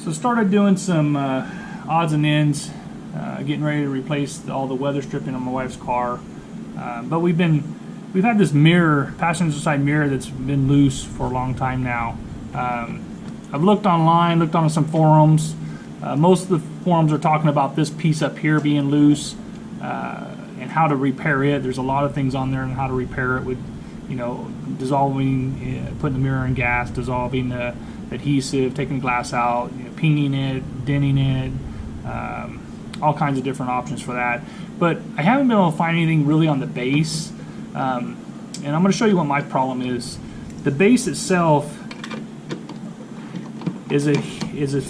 So started doing some odds and ends, getting ready to replace all the weather stripping on my wife's car. But we've had this mirror, passenger side mirror, that's been loose for a long time now. I've looked online, looked on some forums. Most of the forums are talking about this piece up here being loose and how to repair it. There's a lot of things on there on how to repair it with, dissolving, putting the mirror in gas, dissolving the adhesive, taking the glass out, pinging it, denting it, all kinds of different options for that. But I haven't been able to find anything really on the base, and I'm going to show you what my problem is. The base itself is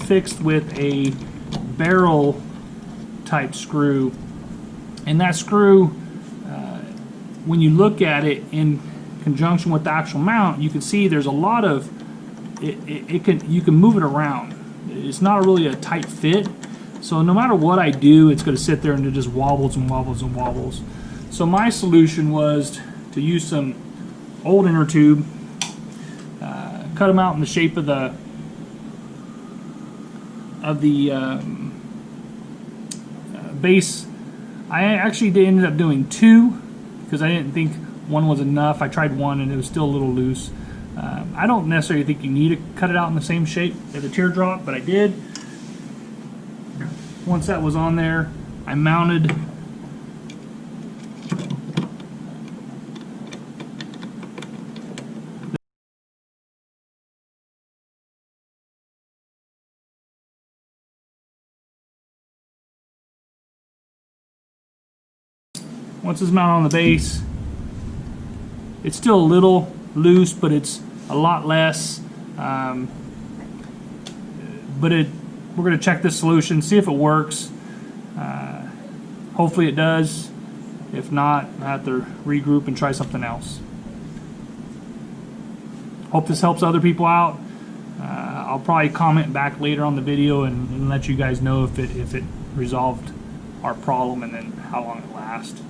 fixed with a barrel type screw, and that screw, when you look at it in conjunction with the actual mount, you can see there's a lot of you can move it around. It's not really a tight fit, so no matter what I do, it's going to sit there and it just wobbles and wobbles and wobbles. So my solution was to use some old inner tube, cut them out in the shape of the base. I actually ended up doing two because I didn't think one was enough. I tried one and it was still a little loose. I don't necessarily think you need to cut it out in the same shape as a teardrop, but I did. Once that was on there, I mounted once it's mounted on the base, it's still a little loose, but it's a lot less. But we're going to check this solution, see if it works. Hopefully it does. If not, I have to regroup and try something else. Hope this helps other people out. I'll probably comment back later on the video and let you guys know if it resolved our problem and then how long it lasts.